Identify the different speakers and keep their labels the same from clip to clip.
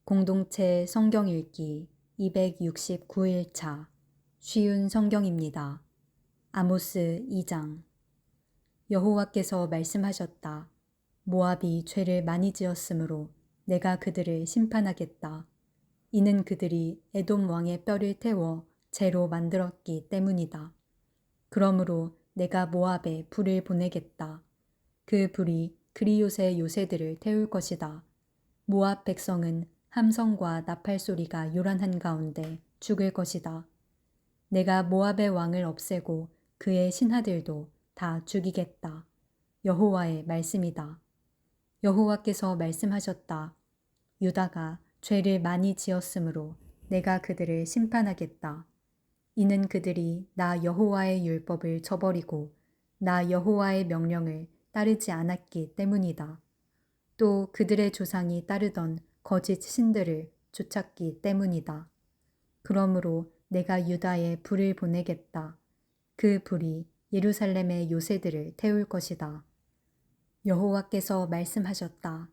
Speaker 1: 공동체 성경 읽기 269일차 쉬운 성경입니다. 아모스 2장. 여호와께서 말씀하셨다. 모압이 죄를 많이 지었으므로 내가 그들을 심판하겠다. 이는 그들이 에돔 왕의 뼈를 태워 재로 만들었기 때문이다. 그러므로 내가 모압에 불을 보내겠다. 그 불이 그리옷의 요새들을 태울 것이다. 모압 백성은 함성과 나팔 소리가 요란한 가운데 죽을 것이다. 내가 모압의 왕을 없애고 그의 신하들도 다 죽이겠다. 여호와의 말씀이다. 여호와께서 말씀하셨다. 유다가 죄를 많이 지었으므로 내가 그들을 심판하겠다. 이는 그들이 나 여호와의 율법을 저버리고 나 여호와의 명령을 따르지 않았기 때문이다. 또 그들의 조상이 따르던 거짓 신들을 쫓았기 때문이다. 그러므로 내가 유다에 불을 보내겠다. 그 불이 예루살렘의 요새들을 태울 것이다. 여호와께서 말씀하셨다.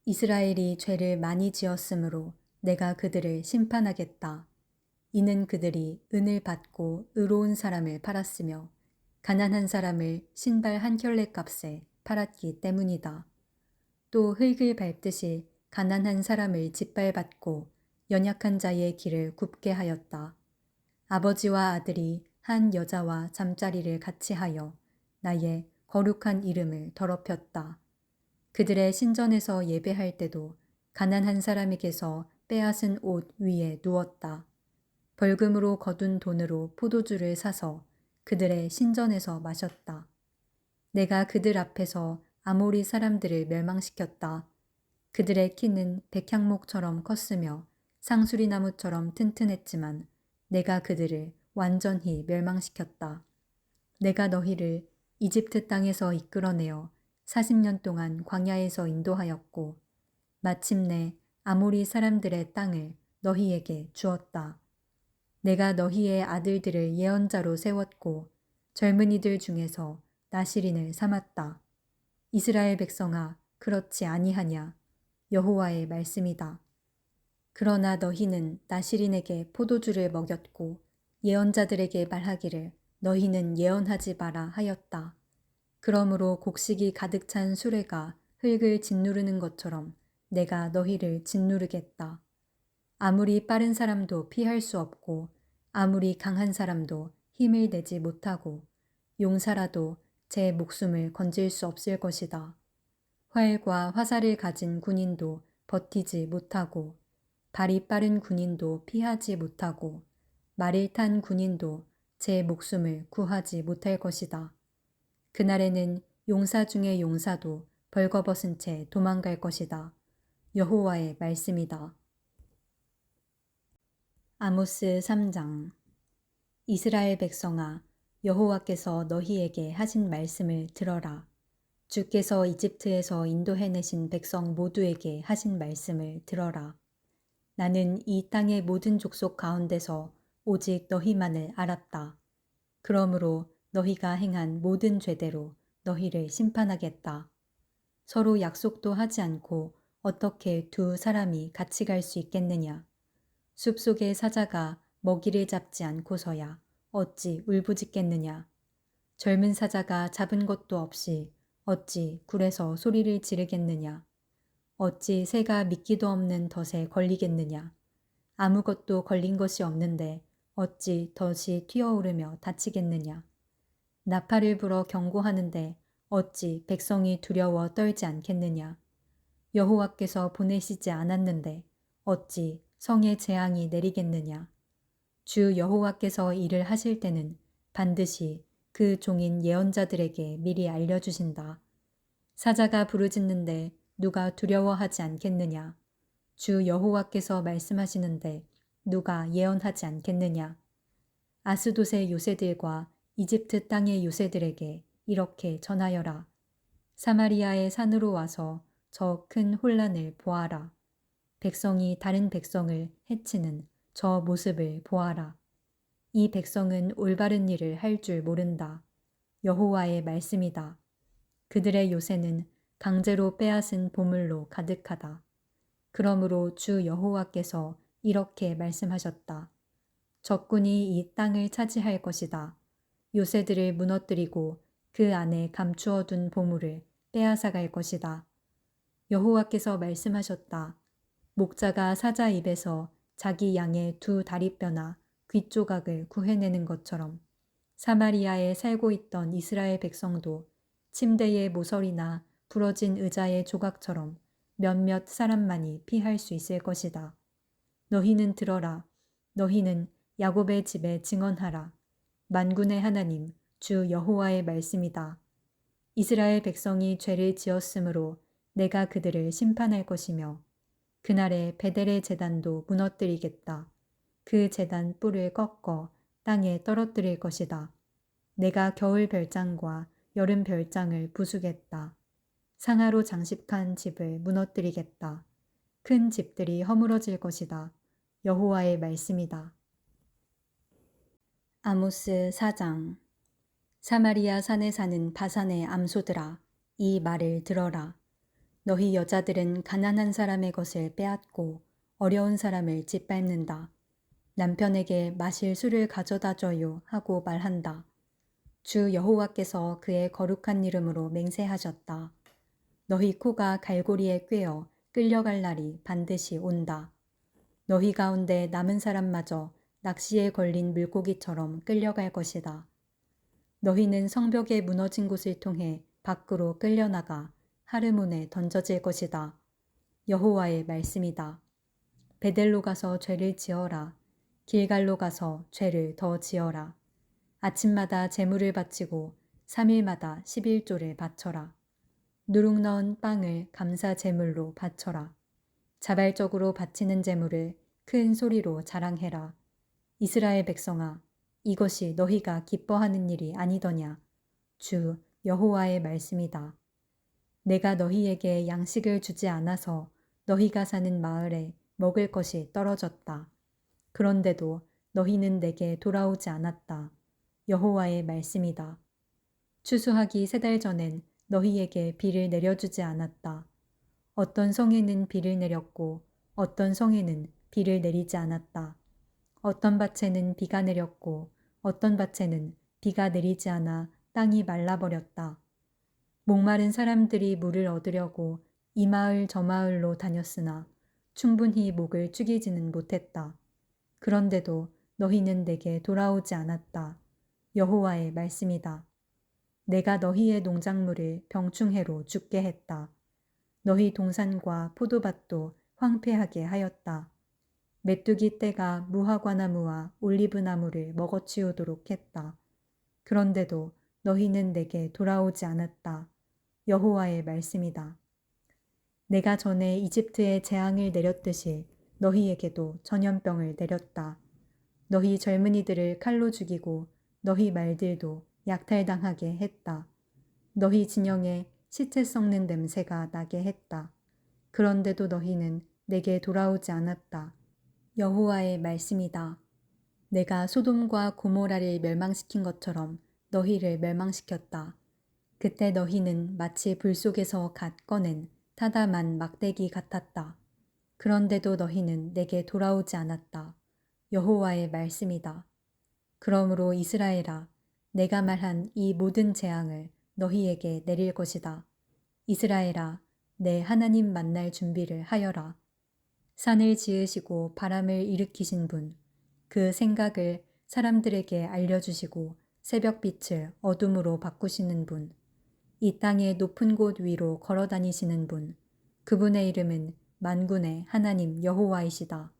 Speaker 1: 이스라엘이 죄를 많이 지었으므로 내가 그들을 심판하겠다. 이는 그들이 은을 받고 의로운 사람을 팔았으며 가난한 사람을 신발 한 켤레 값에 팔았기 때문이다. 또 흙을 밟듯이 가난한 사람을 짓밟았고 연약한 자의 길을 굽게 하였다. 아버지와 아들이 한 여자와 잠자리를 같이 하여 나의 거룩한 이름을 더럽혔다. 그들의 신전에서 예배할 때도 가난한 사람에게서 빼앗은 옷 위에 누웠다. 벌금으로 거둔 돈으로 포도주를 사서 그들의 신전에서 마셨다. 내가 그들 앞에서 아모리 사람들을 멸망시켰다. 그들의 키는 백향목처럼 컸으며 상수리나무처럼 튼튼했지만 내가 그들을 완전히 멸망시켰다. 내가 너희를 이집트 땅에서 이끌어내어 40년 동안 광야에서 인도하였고 마침내 아모리 사람들의 땅을 너희에게 주었다. 내가 너희의 아들들을 예언자로 세웠고 젊은이들 중에서 나시린을 삼았다. 이스라엘 백성아, 그렇지 아니하냐? 여호와의 말씀이다. 그러나 너희는 나시린에게 포도주를 먹였고 예언자들에게 말하기를 너희는 예언하지 마라 하였다. 그러므로 곡식이 가득 찬 수레가 흙을 짓누르는 것처럼 내가 너희를 짓누르겠다. 아무리 빠른 사람도 피할 수 없고 아무리 강한 사람도 힘을 내지 못하고 용사라도 제 목숨을 건질 수 없을 것이다. 활과 화살을 가진 군인도 버티지 못하고 발이 빠른 군인도 피하지 못하고 말을 탄 군인도 제 목숨을 구하지 못할 것이다. 그날에는 용사 중의 용사도 벌거벗은 채 도망갈 것이다. 여호와의 말씀이다. 아모스 3장. 이스라엘 백성아, 여호와께서 너희에게 하신 말씀을 들어라. 주께서 이집트에서 인도해내신 백성 모두에게 하신 말씀을 들어라. 나는 이 땅의 모든 족속 가운데서 오직 너희만을 알았다. 그러므로 너희가 행한 모든 죄대로 너희를 심판하겠다. 서로 약속도 하지 않고 어떻게 두 사람이 같이 갈 수 있겠느냐. 숲속의 사자가 먹이를 잡지 않고서야 어찌 울부짖겠느냐. 젊은 사자가 잡은 것도 없이 어찌 굴에서 소리를 지르겠느냐. 어찌 새가 미끼도 없는 덫에 걸리겠느냐. 아무것도 걸린 것이 없는데 어찌 덫이 튀어오르며 다치겠느냐. 나팔을 불어 경고하는데 어찌 백성이 두려워 떨지 않겠느냐. 여호와께서 보내시지 않았는데 어찌 성에 재앙이 내리겠느냐. 주 여호와께서 일을 하실 때는 반드시 그 종인 예언자들에게 미리 알려주신다. 사자가 부르짖는데 누가 두려워하지 않겠느냐. 주 여호와께서 말씀하시는데 누가 예언하지 않겠느냐. 아스돗의 요새들과 이집트 땅의 요새들에게 이렇게 전하여라. 사마리아의 산으로 와서 저 큰 혼란을 보아라. 백성이 다른 백성을 해치는 저 모습을 보아라. 이 백성은 올바른 일을 할 줄 모른다. 여호와의 말씀이다. 그들의 요새는 강제로 빼앗은 보물로 가득하다. 그러므로 주 여호와께서 이렇게 말씀하셨다. 적군이 이 땅을 차지할 것이다. 요새들을 무너뜨리고 그 안에 감추어 둔 보물을 빼앗아갈 것이다. 여호와께서 말씀하셨다. 목자가 사자 입에서 자기 양의 두 다리뼈나 귀조각을 구해내는 것처럼 사마리아에 살고 있던 이스라엘 백성도 침대의 모서리나 부러진 의자의 조각처럼 몇몇 사람만이 피할 수 있을 것이다. 너희는 들어라. 너희는 야곱의 집에 증언하라. 만군의 하나님 주 여호와의 말씀이다. 이스라엘 백성이 죄를 지었으므로 내가 그들을 심판할 것이며 그날에 베델의 제단도 무너뜨리겠다. 그 제단 뿔을 꺾어 땅에 떨어뜨릴 것이다. 내가 겨울 별장과 여름 별장을 부수겠다. 상하로 장식한 집을 무너뜨리겠다. 큰 집들이 허물어질 것이다. 여호와의 말씀이다. 아모스 4장. 사마리아 산에 사는 바산의 암소들아, 이 말을 들어라. 너희 여자들은 가난한 사람의 것을 빼앗고 어려운 사람을 짓밟는다. 남편에게 마실 술을 가져다 줘요 하고 말한다. 주 여호와께서 그의 거룩한 이름으로 맹세하셨다. 너희 코가 갈고리에 꿰어 끌려갈 날이 반드시 온다. 너희 가운데 남은 사람마저 낚시에 걸린 물고기처럼 끌려갈 것이다. 너희는 성벽에 무너진 곳을 통해 밖으로 끌려나가 하르몬에 던져질 것이다. 여호와의 말씀이다. 베델로 가서 죄를 지어라. 길갈로 가서 죄를 더 지어라. 아침마다 제물을 바치고 3일마다 11조를 바쳐라. 누룩 넣은 빵을 감사 제물로 바쳐라. 자발적으로 바치는 제물을 큰 소리로 자랑해라. 이스라엘 백성아, 이것이 너희가 기뻐하는 일이 아니더냐. 주 여호와의 말씀이다. 내가 너희에게 양식을 주지 않아서 너희가 사는 마을에 먹을 것이 떨어졌다. 그런데도 너희는 내게 돌아오지 않았다. 여호와의 말씀이다. 추수하기 3달 전엔 너희에게 비를 내려주지 않았다. 어떤 성에는 비를 내렸고 어떤 성에는 비를 내리지 않았다. 어떤 밭에는 비가 내렸고 어떤 밭에는 비가 내리지 않아 땅이 말라버렸다. 목마른 사람들이 물을 얻으려고 이 마을 저 마을로 다녔으나 충분히 목을 축이지는 못했다. 그런데도 너희는 내게 돌아오지 않았다. 여호와의 말씀이다. 내가 너희의 농작물을 병충해로 죽게 했다. 너희 동산과 포도밭도 황폐하게 하였다. 메뚜기 떼가 무화과나무와 올리브나무를 먹어치우도록 했다. 그런데도 너희는 내게 돌아오지 않았다. 여호와의 말씀이다. 내가 전에 이집트에 재앙을 내렸듯이 너희에게도 전염병을 내렸다. 너희 젊은이들을 칼로 죽이고 너희 말들도 약탈당하게 했다. 너희 진영에 시체 썩는 냄새가 나게 했다. 그런데도 너희는 내게 돌아오지 않았다. 여호와의 말씀이다. 내가 소돔과 고모라를 멸망시킨 것처럼 너희를 멸망시켰다. 그때 너희는 마치 불 속에서 갓 꺼낸 타담한 막대기 같았다. 그런데도 너희는 내게 돌아오지 않았다. 여호와의 말씀이다. 그러므로 이스라엘아, 내가 말한 이 모든 재앙을 너희에게 내릴 것이다. 이스라엘아, 내 하나님 만날 준비를 하여라. 산을 지으시고 바람을 일으키신 분, 그 생각을 사람들에게 알려주시고 새벽빛을 어둠으로 바꾸시는 분, 이 땅의 높은 곳 위로 걸어 다니시는 분, 그분의 이름은 만군의 하나님 여호와이시다.